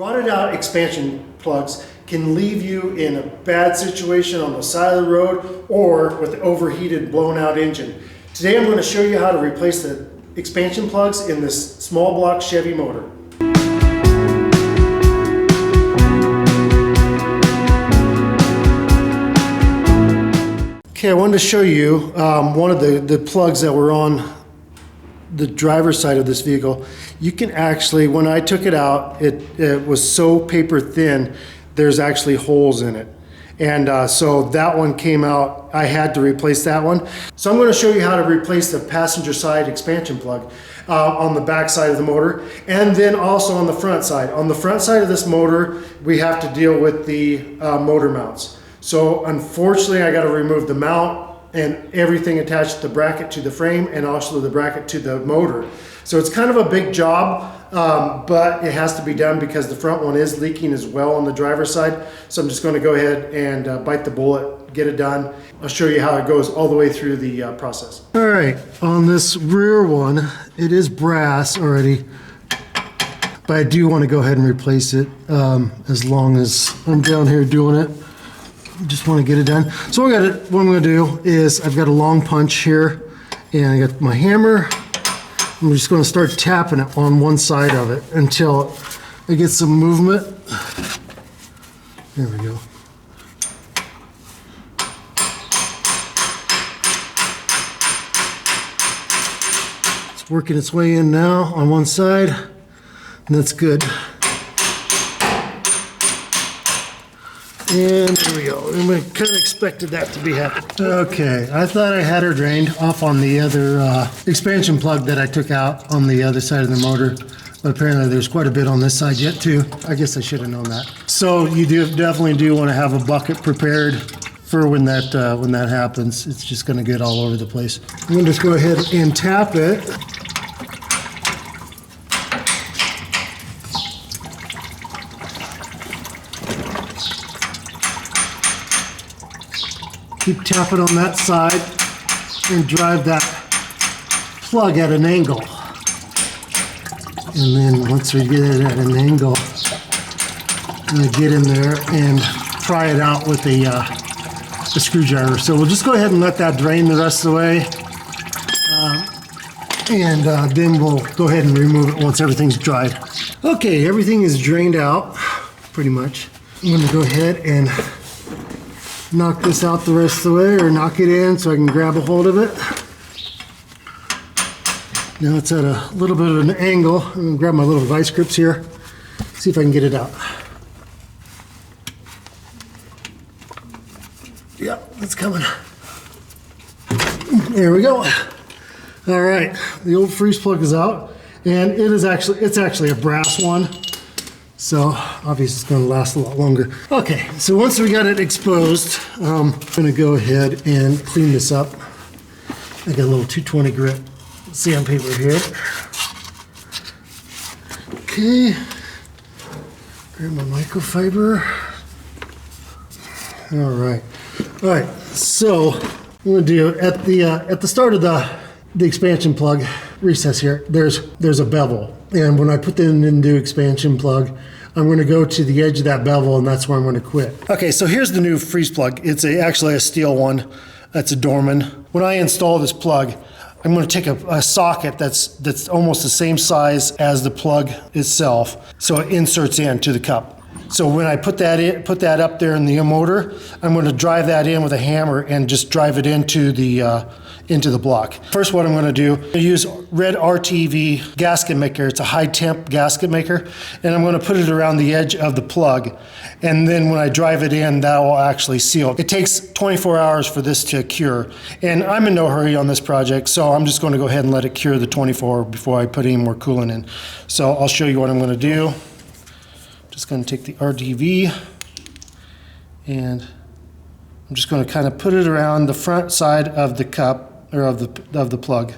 Rotted out expansion plugs can leave you in a bad situation on the side of the road or with an overheated, blown out engine. Today I'm going to show you how to replace the expansion plugs in this small block Chevy motor. Okay, I wanted to show you one of the plugs that were on the driver's side of this vehicle. You can actually, when I took it out, it was so paper thin, there's actually holes in it. And so that one came out, I had to replace that one. So I'm going to show you how to replace the passenger side expansion plug on the back side of the motor, and then also on the front side. On the front side of this motor, we have to deal with the motor mounts. So unfortunately, I got to remove the mount and everything attached to the bracket to the frame and also the bracket to the motor. So it's kind of a big job, but it has to be done because the front one is leaking as well on the driver's side. So I'm just going to go ahead and bite the bullet, get it done. I'll show you how it goes all the way through the process. All right, on this rear one, it is brass already, but I do want to go ahead and replace it as long as I'm down here doing it. Just want to get it done. So what I'm going to do is I've got a long punch here and I got my hammer. I'm just going to start tapping it on one side of it until I get some movement. There we go. It's working its way in now on one side, and that's good. And there we go. And we kind of expected that to be happening. Okay, I thought I had her drained off on the other expansion plug that I took out on the other side of the motor. But apparently there's quite a bit on this side yet too. I guess I should have known that. So you definitely do want to have a bucket prepared for when that happens. It's just going to get all over the place. I'm going to just go ahead and tap it. Keep tapping on that side and drive that plug at an angle. And then once we get it at an angle, I'm going to get in there and pry it out with a screwdriver. So we'll just go ahead and let that drain the rest of the way. And then we'll go ahead and remove it once everything's dried. Okay, everything is drained out, pretty much. I'm going to go ahead and knock this out the rest of the way, or knock it in so I can grab a hold of it. Now it's at a little bit of an angle. I'm going to grab my little vice grips here, see if I can get it out. Yeah, it's coming. There we go. All right, the old freeze plug is out, and it's actually a brass one. So obviously it's going to last a lot longer. Okay, so once we got it exposed, I'm going to go ahead and clean this up. I got a little 220 grit sandpaper here. Okay, grab my microfiber. All right. So I'm going to do at the start of the expansion plug recess here, there's a bevel. And when I put the into expansion plug, I'm going to go to the edge of that bevel, and that's where I'm going to quit. Okay, so here's the new freeze plug. It's actually a steel one. That's a Dorman. When I install this plug, I'm going to take a socket that's almost the same size as the plug itself, so it inserts into the cup. So when I put that up there in the motor, I'm going to drive that in with a hammer and just drive it into the block. First, what I'm going to do, I use red RTV gasket maker. It's a high temp gasket maker, and I'm going to put it around the edge of the plug. And then when I drive it in, that will actually seal. It takes 24 hours for this to cure. And I'm in no hurry on this project, so I'm just going to go ahead and let it cure the 24 before I put any more coolant in. So I'll show you what I'm going to do. Just going to take the RTV, and I'm just going to kind of put it around the front side of the cup, or of the plug.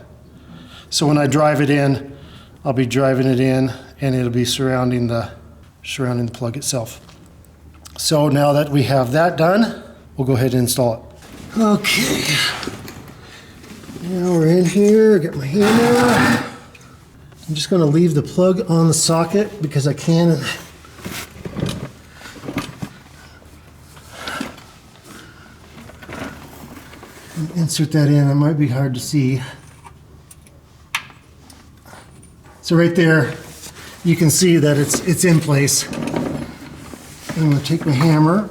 So when I drive it in, I'll be driving it in, and it'll be surrounding the plug itself. So now that we have that done, we'll go ahead and install it. Okay. Now we're in here, get my hammer. I'm just going to leave the plug on the socket because I can insert that in. It might be hard to see. So right there, you can see that it's in place. I'm going to take my hammer.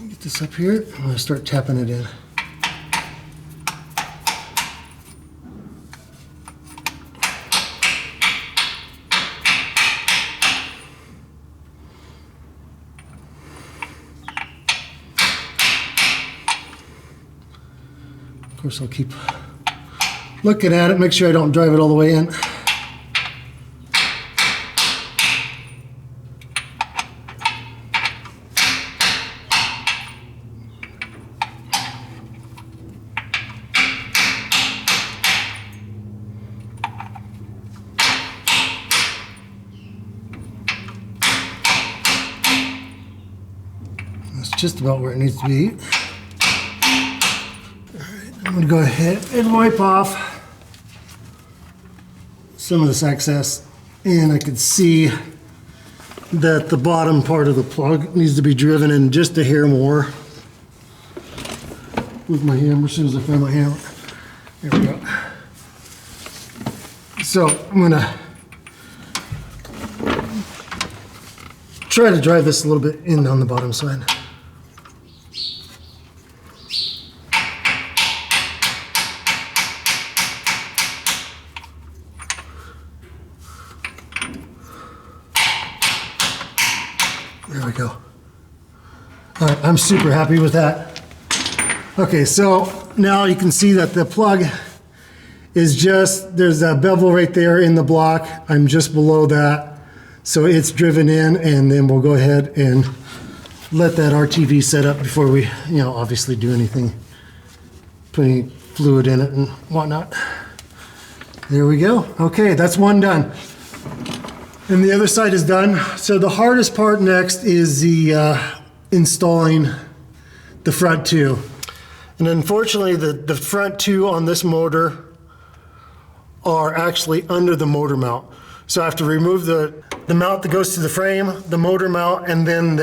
Get this up here. I'm going to start tapping it in. Of course, I'll keep looking at it, make sure I don't drive it all the way in. That's just about where it needs to be. I'm going to go ahead and wipe off some of this excess, and I can see that the bottom part of the plug needs to be driven in just a hair more with my hammer as soon as I find my hammer. There we go. So I'm going to try to drive this a little bit in on the bottom side. There we go. All right, I'm super happy with that. Okay, so now you can see that the plug is just, there's a bevel right there in the block. I'm just below that. So it's driven in, and then we'll go ahead and let that RTV set up before we, obviously do anything, put any fluid in it and whatnot. There we go. Okay, that's one done. And the other side is done. So the hardest part next is the installing the front two. And unfortunately, the front two on this motor are actually under the motor mount. So I have to remove the mount that goes to the frame, the motor mount, and then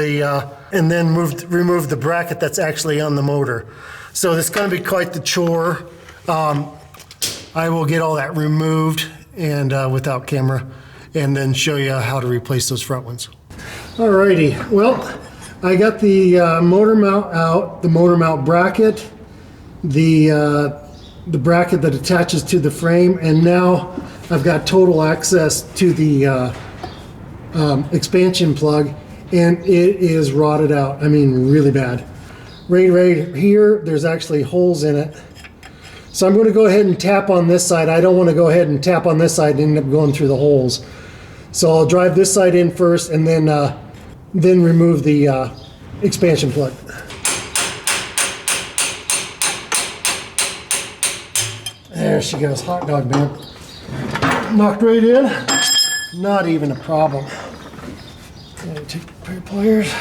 remove the bracket that's actually on the motor. So it's going to be quite the chore. I will get all that removed and without camera, and then show you how to replace those front ones. Alrighty, well, I got the motor mount out, the motor mount bracket, the bracket that attaches to the frame, and now I've got total access to the expansion plug, and it is rotted out. I mean, really bad. Right here, there's actually holes in it. So I'm going to go ahead and tap on this side. I don't want to go ahead and tap on this side and end up going through the holes. So I'll drive this side in first, and then remove the expansion plug. There she goes, hot dog man. Knocked right in, not even a problem. I'm gonna take a pair of pliers,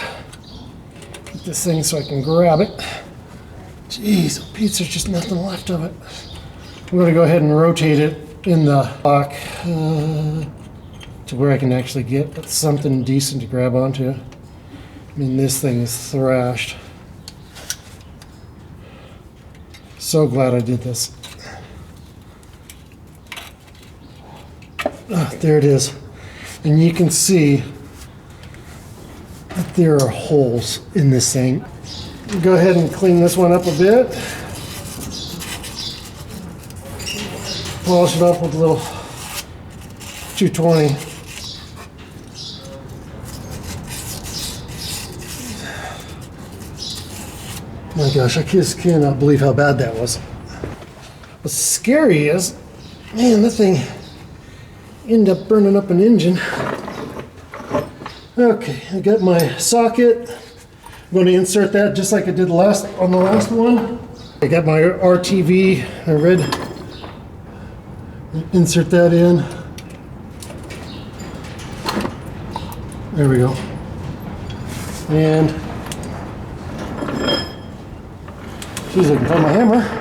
get this thing so I can grab it. Jeez, pizza's just nothing left of it. I'm gonna go ahead and rotate it in the lock to where I can actually get something decent to grab onto. I mean, this thing is thrashed. So glad I did this. There it is. And you can see that there are holes in this thing. Go ahead and clean this one up a bit. Polish it up with a little 220. My gosh, I just cannot believe how bad that was. What's scary is, man, that thing ended up burning up an engine. Okay, I got my socket. I'm going to insert that just like I did on the last one. I got my RTV, I read. Insert that in. There we go. And see if I can find my hammer.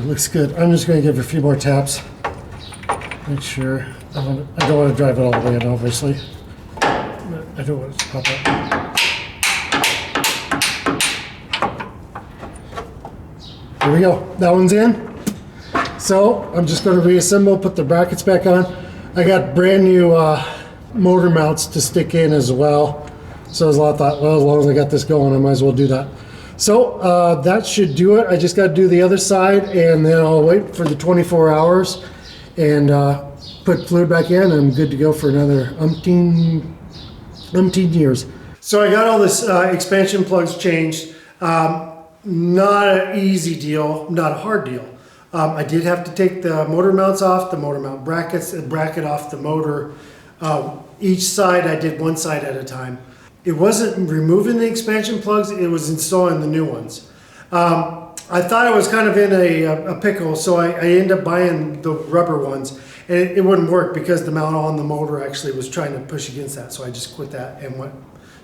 looks good. I'm just going to give it a few more taps. Make sure. I don't want to drive it all the way in, obviously. But I don't want it to pop up. Here we go. That one's in. So I'm just going to reassemble, put the brackets back on. I got brand new motor mounts to stick in as well. So as I thought, well, as long as I got this going, I might as well do that. So that should do it. I just got to do the other side, and then I'll wait for the 24 hours and put fluid back in. I'm good to go for another umpteen years. So I got all this expansion plugs changed. Not an easy deal, not a hard deal. I did have to take the motor mounts off, the motor mount brackets, and bracket off the motor. Each side, I did one side at a time. It wasn't removing the expansion plugs, it was installing the new ones. I thought I was kind of in a pickle, so I ended up buying the rubber ones. And it wouldn't work because the mount on the motor actually was trying to push against that, so I just quit that and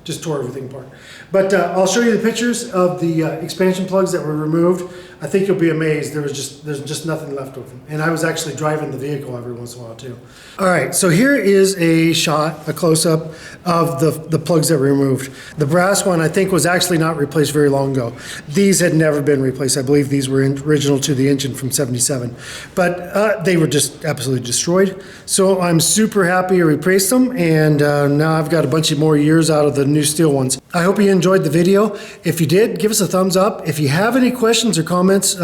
just tore everything apart. But I'll show you the pictures of the expansion plugs that were removed. I think you'll be amazed. There's just nothing left of them. And I was actually driving the vehicle every once in a while too. All right, so here is a shot, a close-up of the plugs that were removed. The brass one I think was actually not replaced very long ago. These had never been replaced. I believe these were original to the engine from '77. But they were just absolutely destroyed. So I'm super happy I replaced them, and now I've got a bunch of more years out of the new steel ones. I hope you enjoyed the video. If you did, give us a thumbs up. If you have any questions or comments,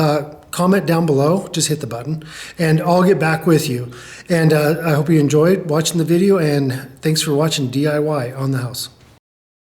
comment down below. Just hit the button and I'll get back with you. And I hope you enjoyed watching the video, and thanks for watching DIY on the house.